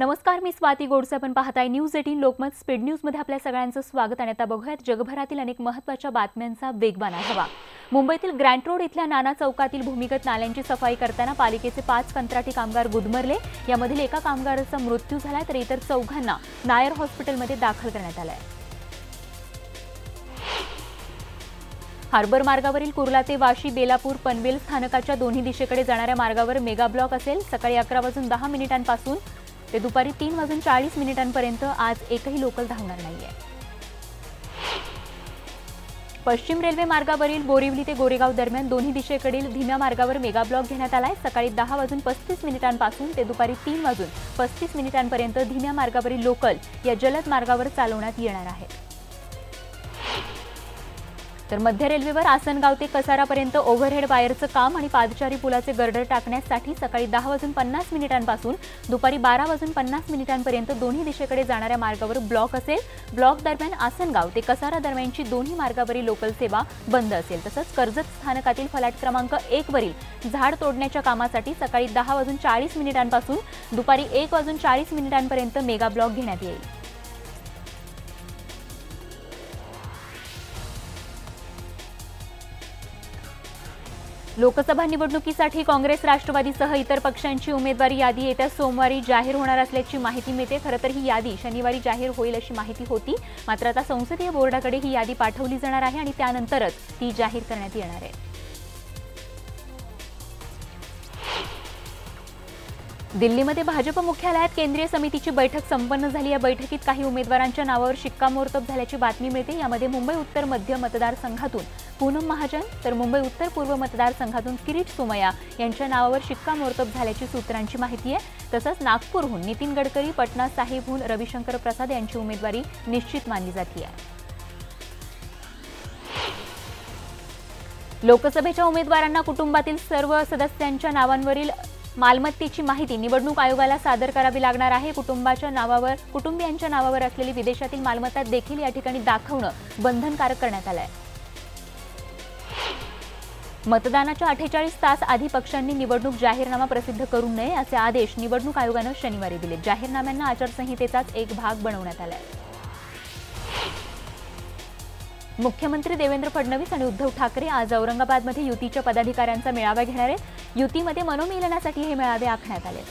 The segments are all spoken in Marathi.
नमस्कार, मी स्वाती गोडसे. आपण पाहताय न्यूज 18 लोकमत स्पीड न्यूज मध्ये आपल्या सगळ्यांचं स्वागत. आणि आता बघूयात जगभरातील अनेक महत्त्वाच्या बातम्यांचा वेगवान आढावा. मुंबईतील ग्रँट रोड इथल्या नाना चौकातील भूमिगत नाल्यांची सफाई करताना पालिकेचे 5 कंत्राटी कामगार गुदमरले. यामधील एका कामगाराचा मृत्यू झाला तर इतर 4 नायर हॉस्पिटलमध्ये दाखल करण्यात आले. हार्बर मार्गावरील कुर्ला ते वाशी, बेलापूर, पनवेल स्थानकाच्या दोन्ही दिशेकडे जाणाऱ्या मार्गावर मेगा ब्लॉक असेल. सकाळी 11:10 ते दुपारी 3:40 आज एकही लोकल धावणार नाहीये. पश्चिम रेल्वे मार्गावरील बोरिवली ते गोरेगाव दरम्यान दोन्ही दिशेकडील धीम्या मार्गावर मेगा ब्लॉक घेण्यात आलाय. सकाळी 10:35 ते दुपारी 3:35 धीम्या मार्गावरील लोकल या जलद मार्गावर चालवण्यात येणार आहेत. तर मध्य रेल्वेवर आसनगाव ते कसारापर्यंत ओव्हरहेड वायरचं काम आणि पादचारी पुलाचे गर्डर टाकण्यासाठी सकाळी 10:50 दुपारी 12:50 दोन्ही दिशेकडे जाणाऱ्या मार्गावर ब्लॉक असेल. ब्लॉक दरम्यान आसनगाव ते कसारा दरम्यानची दोन्ही मार्गावरील लोकल सेवा बंद असेल. तसंच कर्जत स्थानकातील फलाट क्रमांक 1 वरील झाड तोडण्याच्या कामासाठी सकाळी 10:40 दुपारी 1:40 मेगा ब्लॉक घेण्यात येईल. लोकसभा निवडणुकीसाठी काँग्रेस, राष्ट्रवादीसह इतर पक्षांची उमेदवारी यादी येत्या सोमवारी जाहीर होणार असल्याची माहिती मिळते. खरं तर ही यादी शनिवारी जाहीर होईल अशी माहिती होती. मात्र आता संसदीय बोर्डाकडे ही यादी पाठवली जाणार आहे आणि त्यानंतरच ती जाहीर करण्यात येणार आहे. दिल्लीमध्ये भाजप मुख्यालयात केंद्रीय समितीची बैठक संपन्न झाली. या बैठकीत काही उमेदवारांच्या नावावर शिक्कामोर्तब झाल्याची बातमी मिळते. यामध्ये मुंबई उत्तर मध्य मतदारसंघातून पूनम महाजन तर मुंबई उत्तर पूर्व मतदारसंघातून किरीट सोमय्या यांच्या नावावर शिक्कामोर्तब झाल्याची सूत्रांची माहिती आहे. तसंच नागपूरहून नितीन गडकरी, पटना साहिबहून रविशंकर प्रसाद यांची उमेदवारी निश्चित मानली जाते. लोकसभेच्या उमेदवारांना कुटुंबातील सर्व सदस्यांच्या नावांवरील मालमत्तेची माहिती निवडणूक आयोगाला सादर करावी लागणार आहे. कुटुंबियांच्या नावावर असलेली विदेशातील मालमत्ता देखील या ठिकाणी दाखवणं बंधनकारक करण्यात आलं आहे. मतदानाच्या 48 तास आधी पक्षांनी निवडणूक जाहीरनामा प्रसिद्ध करू नये असे आदेश निवडणूक आयोगानं शनिवारी दिले. जाहीरनाम्यांना आचारसंहितेचाच एक भाग बनवण्यात आला आहे. मुख्यमंत्री देवेंद्र फडणवीस आणि उद्धव ठाकरे आज औरंगाबादमध्ये युतीच्या पदाधिकाऱ्यांचा मेळावा घेणार आहेत. युतीमध्ये मनोमिलनासाठी हे मेळावे आखण्यात आले.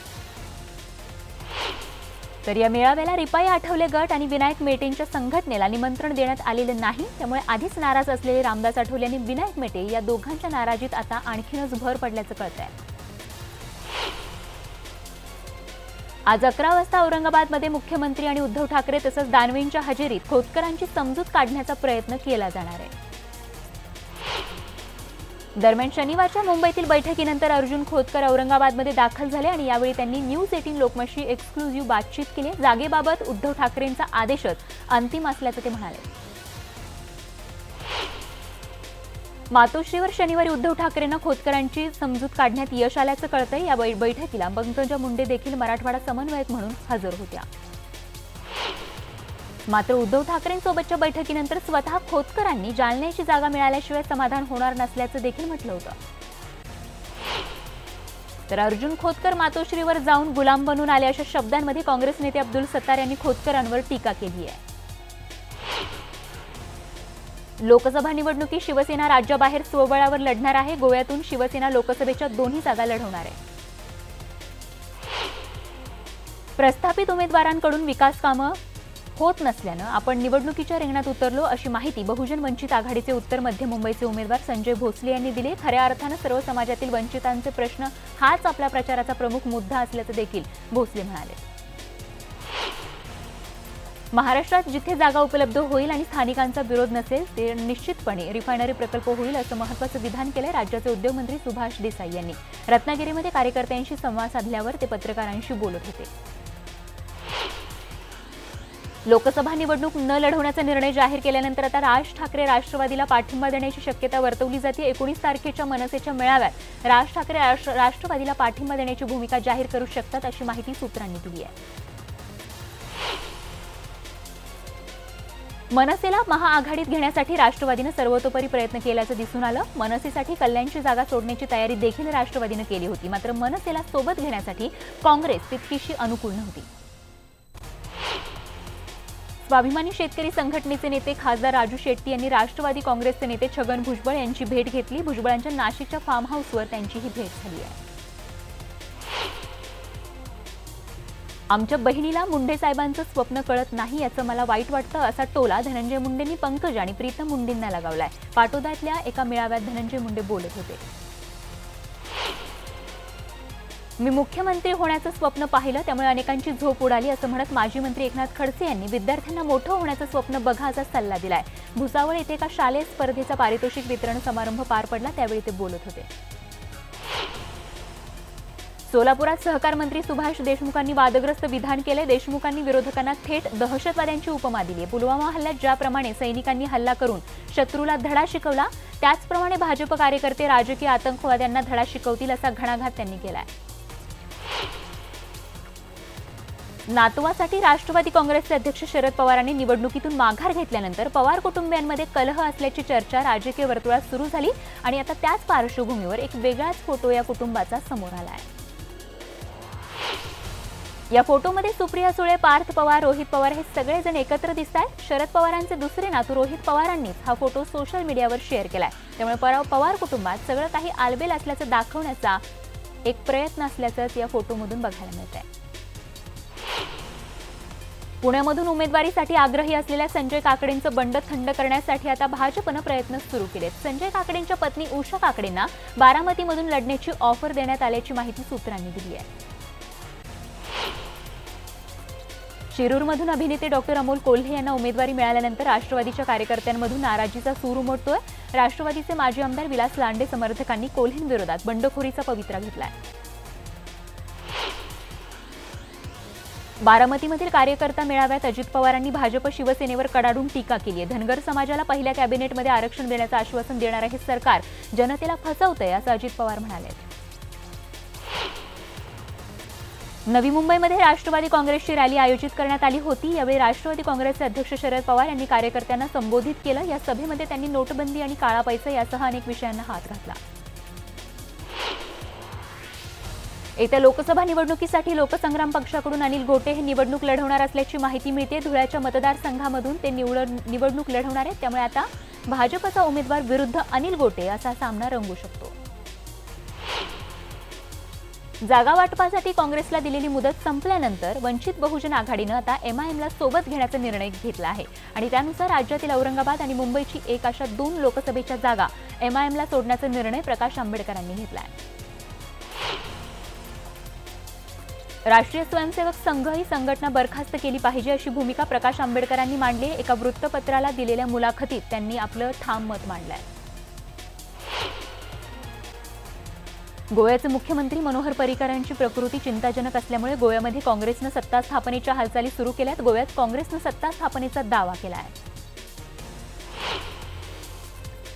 तर या मेळाव्याला रिपाई आठवले गट आणि विनायक मेटेंच्या संघटनेला निमंत्रण देण्यात आलेलं नाही. त्यामुळे आधीच नाराज असलेले रामदास आठवले आणि विनायक मेटे या दोघांच्या नाराजीत आता आणखीनच भर पडल्याचं कळतंय. आज 11 वाजता औरंगाबादमध्ये मुख्यमंत्री आणि उद्धव ठाकरे तसंच दानवेंच्या हजेरीत खोतकरांची समजूत काढण्याचा प्रयत्न केला जाणार आहे. दरम्यान शनिवारच्या मुंबईतील बैठकीनंतर अर्जुन खोतकर औरंगाबादमध्ये दाखल झाले आणि यावेळी त्यांनी न्यूज 18 लोकमतशी एक्सक्लुझिव्ह बातचीत केली. जागेबाबत उद्धव ठाकरेंचा आदेशच अंतिम असल्याचं ते म्हणाले. मातोश्रीवर शनिवारी उद्धव ठाकरेंना खोतकरांची समजूत काढण्यात यश आल्याचं कळतंय. या बैठकीला पंकजा मुंडे देखील मराठवाडा समन्वयक म्हणून हजर होत्या. मात्र उद्धव ठाकरेंसोबतच्या बैठकीनंतर स्वतः खोतकरांनी जालन्याची जागा मिळाल्याशिवाय समाधान होणार नसल्याचं देखील म्हटलं होतं. तर अर्जुन खोतकर मातोश्रीवर जाऊन गुलाम बनून आले अशा शब्दांमध्ये काँग्रेस नेते अब्दुल सत्तार यांनी खोतकरांवर टीका केली आहे. लोकसभा निवडणुकीत शिवसेना राज्याबाहेर स्वबळावर लढणार आहे. गोव्यातून शिवसेना लोकसभेच्या दोन्ही जागा लढवणार आहे. प्रस्थापित उमेदवारांकडून विकास कामं होत नसल्यानं आपण निवडणुकीच्या रिंगणात उतरलो अशी माहिती बहुजन वंचित आघाडीचे उत्तर मध्य मुंबईचे उमेदवार संजय भोसले यांनी दिली. खऱ्या अर्थानं सर्व समाजातील वंचितांचे प्रश्न हाच आपला प्रचाराचा प्रमुख मुद्दा असल्याचं देखील भोसले म्हणाले. महाराष्ट्रात जिथे जागा उपलब्ध होईल आणि स्थानिकांचा विरोध नसेल ते निश्चितपणे रिफायनरी प्रकल्प होईल असं महत्त्वाचं विधान केलं राज्याचे उद्योगमंत्री सुभाष देसाई यांनी. रत्नागिरीमध्ये कार्यकर्त्यांशी संवाद साधल्यावर ते पत्रकारांशी बोलत होते. लोकसभा निवडणूक न लढवण्याचा निर्णय जाहीर केल्यानंतर आता राज ठाकरे राष्ट्रवादीला पाठिंबा देण्याची शक्यता वर्तवली जाते. 19 तारखेच्या मनसेच्या मेळाव्यात राज ठाकरे राष्ट्रवादीला पाठिंबा देण्याची भूमिका जाहीर करू शकतात अशी माहिती सूत्रांनी दिली आहे. मनसेला महाआघाडीत घेण्यासाठी राष्ट्रवादीने सर्वतोपरी प्रयत्न केल्याचं दिसून आलं. मनसेसाठी कल्याणची जागा सोडण्याची तयारी देखील राष्ट्रवादीने केली होती. मात्र मनसेला सोबत घेण्यासाठी काँग्रेस तितकीशी अनुकूल नव्हती. स्वाभिमानी शेतकरी संघटनेचे नेते खासदार राजू शेट्टी यांनी राष्ट्रवादी काँग्रेसचे नेते छगन भुजबळ यांची भेट घेतली। भुजबळांच्या नाशिकच्या फार्म हाऊसवर त्यांची ही भेट झाली आहे। आमच्या बहिणीला मुंडे साहेबांचं स्वप्न कळत नाही याचं मला वाईट वाटतं, असा टोला धनंजय मुंडेंनी पंकज आणि प्रीतम मुंडेंना लगावलाय। पाटोद्यातल्या एका मेळाव्यात धनंजय मुंडे बोलत होते। मी मुख्यमंत्री होण्याचं स्वप्न पाहिलं, त्यामुळे अनेकांची झोप उडाली असं म्हणत माजी मंत्री एकनाथ खडसे यांनी विद्यार्थ्यांना मोठं होण्याचं स्वप्न बघा असा सल्ला दिलाय। भुसावळ येथे एका शालेय स्पर्धेचा पारितोषिक वितरण समारंभ पार पडला, त्यावेळी ते बोलत होते। सोलापुरात सहकार मंत्री सुभाष देशमुखांनी वादग्रस्त विधान केले। देशमुखांनी विरोधकांना थेट दहशतवाद्यांची उपमा दिली। पुलवामा हल्ल्यात ज्याप्रमाणे सैनिकांनी हल्ला करून शत्रूला धडा शिकवला, त्याचप्रमाणे भाजप कार्यकर्ते राजकीय आतंकवाद्यांना धडा शिकवतील असा घणाघात त्यांनी केलाय। नातवासाठी राष्ट्रवादी काँग्रेसचे अध्यक्ष शरद पवारांनी निवडणुकीतून माघार घेतल्यानंतर पवार कुटुंबियांमध्ये कलह असल्याची चर्चा राजकीय वर्तुळात सुरू झाली आणि आता त्याच पार्श्वभूमीवर एक वेगळाच फोटो या कुटुंबाचा समोर आला आहे। या फोटोमध्ये सुप्रिया सुळे, पार्थ पवार, रोहित पवार हे सगळेजण एकत्र दिसतात। शरद पवारांचे दुसरे नातू रोहित पवारांनीच हा फोटो सोशल मीडियावर शेअर केलाय। त्यामुळे पवार कुटुंबात सगळं काही आलबेल असल्याचं दाखवण्याचा एक प्रयत्न असल्याचंच या फोटोमधून बघायला मिळतंय। पुण्यामधून उमेदवारीसाठी आग्रही असलेल्या संजय काकडेंचं बंड थंड करण्यासाठी आता भाजपनं प्रयत्न सुरू केलेत। संजय काकडेंच्या पत्नी उषा काकडेंना बारामतीमधून लढण्याची ऑफर देण्यात आल्याची माहिती सूत्रांनी दिली आहे। शिरूरमधून अभिनेते डॉक्टर अमोल कोल्हे यांना उमेदवारी मिळाल्यानंतर राष्ट्रवादीच्या कार्यकर्त्यांमधून नाराजीचा सूर उमटतोय। राष्ट्रवादीचे माजी आमदार विलास लांडे समर्थकांनी कोल्हेंविरोधात बंडखोरीचा पवित्रा घेतलाय। बारामतीमधील कार्यकर्ता मेळाव्यात अजित पवारांनी भाजप शिवसेनेवर कडाडून टीका केली आहे। धनगर समाजाला पहिल्या कॅबिनेटमध्ये आरक्षण देण्याचं आश्वासन देणारे हे सरकार जनतेला फसवतंय असं अजित पवार म्हणाले। नवी मुंबईमध्ये राष्ट्रवादी काँग्रेसची रॅली आयोजित करण्यात आली होती। यावेळी राष्ट्रवादी काँग्रेसचे अध्यक्ष शरद पवार यांनी कार्यकर्त्यांना संबोधित केलं। या सभेमध्ये त्यांनी नोटबंदी आणि काळा पैसा यासह अनेक विषयांना हात घातला। येत्या लोकसभा निवडणुकीसाठी लोकसंग्राम पक्षाकडून अनिल गोटे हे निवडणूक लढवणार असल्याची माहिती मिळते। धुळ्याच्या मतदारसंघामधून ते निवडणूक लढवणार आहेत, त्यामुळे आता भाजपचा उमेदवार विरुद्ध अनिल गोटे असा सामना रंगू शकतो। जागा वाटपासाठी काँग्रेसला दिलेली मुदत संपल्यानंतर वंचित बहुजन आघाडीनं आता एमआयएमला सोबत घेण्याचा निर्णय घेतला आहे आणि त्यानुसार राज्यातील औरंगाबाद आणि मुंबईची एक अशा 2 लोकसभेच्या जागा एमआयएमला सोडण्याचा निर्णय प्रकाश आंबेडकरांनी घेतला आहे। राष्ट्रीय स्वयंसेवक संघ ही संघटना बरखास्त केली पाहिजे अशी भूमिका प्रकाश आंबेडकरांनी मांडली। एका वृत्तपत्राला दिलेल्या मुलाखतीत त्यांनी आपलं ठाम मत मांडलंय। गोव्याचे मुख्यमंत्री मनोहर पर्रीकरांची प्रकृती चिंताजनक असल्यामुळे गोव्यामध्ये काँग्रेसनं सत्ता स्थापनेच्या हालचाली सुरू केल्यात। गोव्यात काँग्रेसनं सत्ता स्थापनेचा दावा केला आहे,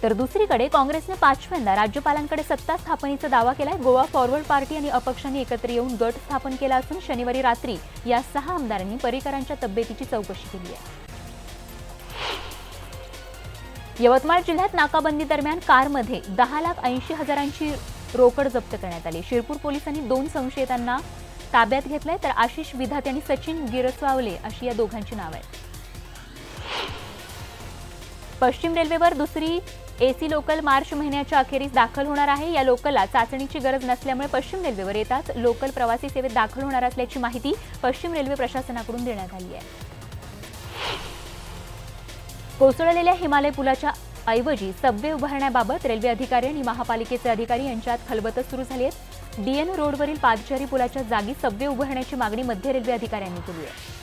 तर दुसरीकडे काँग्रेसने 5व्यांदा राज्यपालांकडे सत्ता स्थापनेचा दावा केलाय। गोवा फॉरवर्ड पार्टी आणि अपक्षांनी एकत्र येऊन गट स्थापन केला असून शनिवारी रात्री या 6 आमदारांनी पर्रीकरांच्या तब्येतीची चौकशी केली आहे। यवतमाळ जिल्ह्यात नाकाबंदी दरम्यान कारमध्ये 10,80,000ची रोकड जप्त करण्यात आली। शिरपूर पोलिसांनी 2 संशयितांना ताब्यात घेतलंय, तर आशिष विधाते आणि सचिन गिरसवावले अशी या दोघांची नावं आहेत। पश्चिम रेल्वेवर दुसरी एसी लोकल मार्च महिन्याच्या अखेरीस दाखल होणार आहे। या लोकलला चाचणीची गरज नसल्यामुळे पश्चिम रेल्वेवर येताच लोकल प्रवासी सेवेत दाखल होणार असल्याची माहिती पश्चिम रेल्वे प्रशासनाकडून देण्यात आली आहे। कोसळलेल्या हिमालय पुलाच्या ऐवजी सबवे उभारण्याबाबत रेल्वे अधिकारी आणि महापालिकेचे अधिकारी यांच्यात खलबतं सुरू झाली आहे। डीएन रोडवरील पादचारी पुलाच्या जागी सबवे उभारण्याची मागणी मध्य रेल्वे अधिकाऱ्यांनी केली आहे।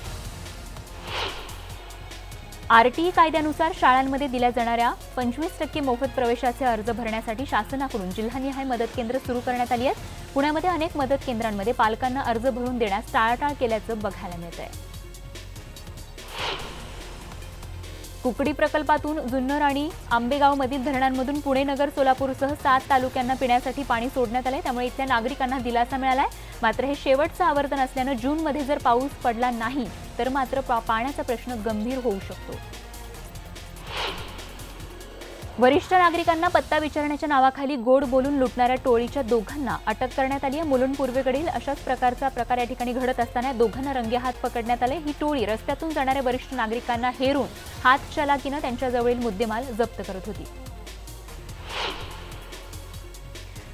आरटीई कायद्यानुसार शाळांमध्ये दिल्या जाणाऱ्या 25% मोफत प्रवेशाचे अर्ज भरण्यासाठी शासनाकडून जिल्हानिहाय मदत केंद्र सुरू करण्यात आली आहेत। पुण्यामध्ये अनेक मदत केंद्रांमध्ये पालकांना अर्ज भरून देण्यास टाळाटाळ केल्याचं बघायला मिळतंय। कुकडी प्रकल्पातून जुन्नर आणि आंबेगावमधील धरणांमधून पुणे, नगर, सोलापूरसह 7 तालुक्यांना पिण्यासाठी पाणी सोडण्यात आले, त्यामुळे इथल्या नागरिकांना दिलासा मिळालाय। मात्र हे शेवटचं आवर्तन असल्यानं जूनमध्ये जर पाऊस पडला नाही तर मात्र पाण्याचा प्रश्न गंभीर होऊ शकतो। वरिष्ठ नागरिकांना पत्ता विचारण्याच्या नावाखाली गोड बोलून लुटणाऱ्या टोळीच्या दोघांना अटक करण्यात आली आहे। मुलुंड पूर्वेकडील अशाच प्रकारचा प्रकार या ठिकाणी घडत असताना दोघांना रंगेहात पकडण्यात आले। ही टोळी रस्त्यातून जाणाऱ्या वरिष्ठ नागरिकांना हेरून हात चालाकीने त्यांच्याजवळील मुद्देमाल जप्त करत होती।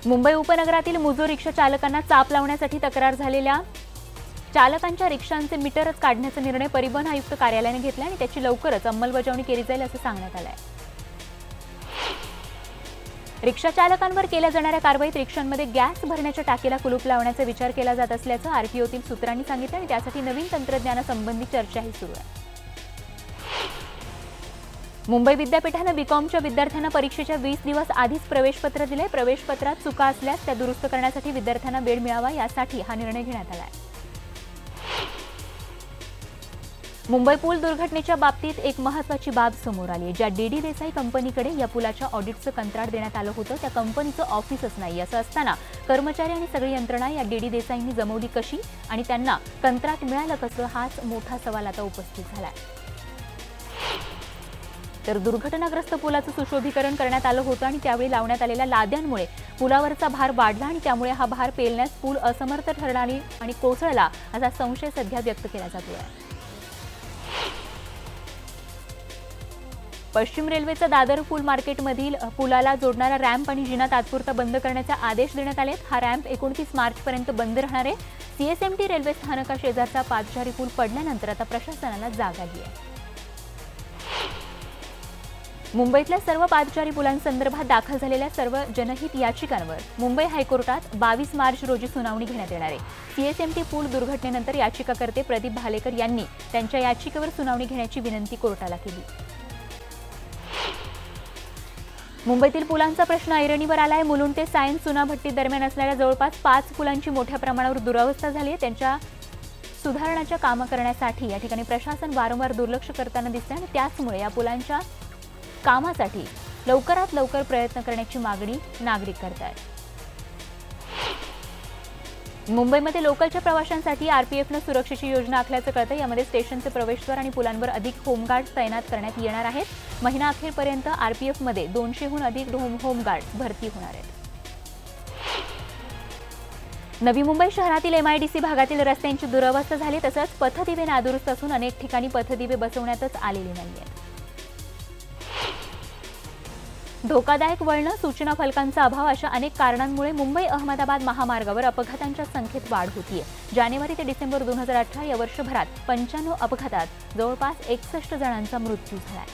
मुंबई उपनगरातील मुजो रिक्षा चालकांना चाप लावण्यासाठी तक्रार झालेल्या चालकांच्या रिक्षांचे मीटरच काढण्याचा निर्णय परिवहन आयुक्त कार्यालयाने घेतला आणि त्याची लवकरच अंमलबजावणी केली जाईल असं सांगण्यात आलं आहे। रिक्षा चालकांवर केल्या जाणाऱ्या कारवाईत रिक्षांमध्ये गॅस भरण्याच्या टाकीला कुलूप लावण्याचा विचार केला जात असल्याचं आरटीओतील सूत्रांनी सांगितलं आणि त्यासाठी नवीन तंत्रज्ञानासंबंधी चर्चाही सुरू आहे। मुंबई विद्यापीठाने बीकॉमच्या विद्यार्थ्यांना परीक्षेच्या 20 दिवस आधीच प्रवेशपत्र दिले। प्रवेशपत्रात चुका असल्यास त्या दुरुस्त करण्यासाठी विद्यार्थ्यांना वेळ मिळावा यासाठी हा निर्णय घेण्यात आला आहे। मुंबई पूल दुर्घटनेच्या बाबतीत एक महत्त्वाची बाब समोर आली आहे। ज्या डीडी देसाई कंपनीकडे या पुलाच्या ऑडिटचं कंत्राट देण्यात आलं होतं त्या कंपनीचं ऑफिसच नाही असं असताना कर्मचारी आणि सगळी यंत्रणा या डीडी देसाईंनी जमवली कशी आणि त्यांना कंत्राट मिळालं कसं हाच मोठा सवाल आता उपस्थित झालाय। तर दुर्घटनाग्रस्त पुलाचं सुशोभीकरण करण्यात आलं होतं आणि त्यावेळी लावण्यात आलेल्या लाद्यांमुळे पुलावरचा भार वाढला आणि त्यामुळे हा भार पेलण्यास पूल असमर्थ ठरला आणि कोसळला असा संशय सध्या व्यक्त केला जातोय। पश्चिम रेल्वेचा दादर पूल मार्केटमधील पुलाला जोडणारा रॅम्प आणि जिना तात्पुरता बंद करण्याचे आदेश देण्यात आलेत। हा रॅम्प 29 मार्चपर्यंत बंद राहणार आहे। सीएसएमटी रेल्वे स्थानका शेजारचा पादचारी पूल पडल्यानंतर आता प्रशासनाला जाग आली आहे। मुंबईतल्या सर्व पादचारी पुलांसंदर्भात दाखल झालेल्या सर्व जनहित याचिकांवर मुंबई हायकोर्टात 22 मार्च रोजी सुनावणी घेण्यात येणार आहे। सीएसएमटी पूल दुर्घटनेनंतर याचिकाकर्ते प्रदीप भालेकर यांनी त्यांच्या याचिकेवर सुनावणी घेण्याची विनंती कोर्टाला केली। मुंबईतील पुलांचा प्रश्न ऐरणीवर आलाय। मुलुंड ते सायन्स चुनाभट्टी दरम्यान असणाऱ्या जवळपास 5 पुलांची मोठ्या प्रमाणावर दुरावस्था झाली आहे। त्यांच्या सुधारणाच्या कामं करण्यासाठी या ठिकाणी प्रशासन वारंवार दुर्लक्ष करताना दिसते आणि त्याचमुळे या पुलांच्या कामासाठी लवकरात लवकर प्रयत्न करण्याची मागणी नागरिक करतात। मुंबईमध्ये लोकलच्या प्रवाशांसाठी आरपीएफनं सुरक्षेची योजना आखल्याचं कळतं। यामध्ये स्टेशनचे प्रवेशद्वार आणि पुलांवर अधिक होमगार्ड तैनात करण्यात येणार आहेत। महिना अखेरपर्यंत आरपीएफमध्ये 200हून अधिक होमगार्ड भरती होणार आहेत। नवी मुंबई शहरातील एमआयडीसी भागातील रस्त्यांची दुरवस्था झाली तसंच पथदिवे नादुरुस्त असून अनेक ठिकाणी पथदिवे बसवण्यातच आलेली नाहीयेत। धोकादायक वळणं, सूचना फलकांचा अभाव अशा अनेक कारणांमुळे मुंबई अहमदाबाद महामार्गावर अपघातांच्या संख्येत वाढ होतीये। जानेवारी ते डिसेंबर 2018 या वर्षभरात 95 अपघातात जवळपास 61 जणांचा मृत्यू झालाय।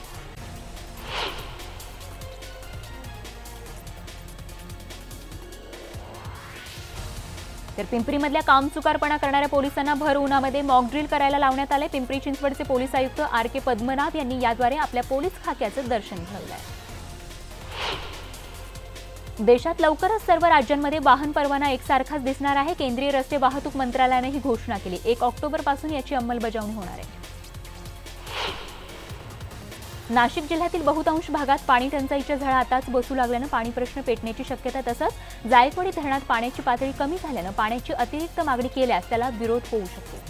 तर पिंपरीमधल्या कामचुकारपणा करणाऱ्या पोलिसांना भर उन्हामध्ये मॉक ड्रिल करायला लावण्यात आले। पिंपरी चिंचवडचे पोलीस आयुक्त आर.के. पद्मनाभ यांनी याद्वारे आपल्या पोलीस खाक्याचं दर्शन घडवलंय। देशात लवकरच सर्व राज्यांमध्ये वाहन परवाना एकसारखाच दिसणार आहे। केंद्रीय रस्ते वाहतूक मंत्रालयाने ही घोषणा केली। 1 ऑक्टोबरपासून याची अंमलबजावणी होणार आहे। नाशिक जिल्ह्यातील बहुतांश भागात पाणी टंचाईच्या झळा आताच बसू लागल्यानं पाणी प्रश्न पेटण्याची शक्यता तसंच जायकवाडी धरणात पाण्याची पातळी कमी झाल्यानं पाण्याची अतिरिक्त मागणी केल्यास त्याला विरोध होऊ शकतो।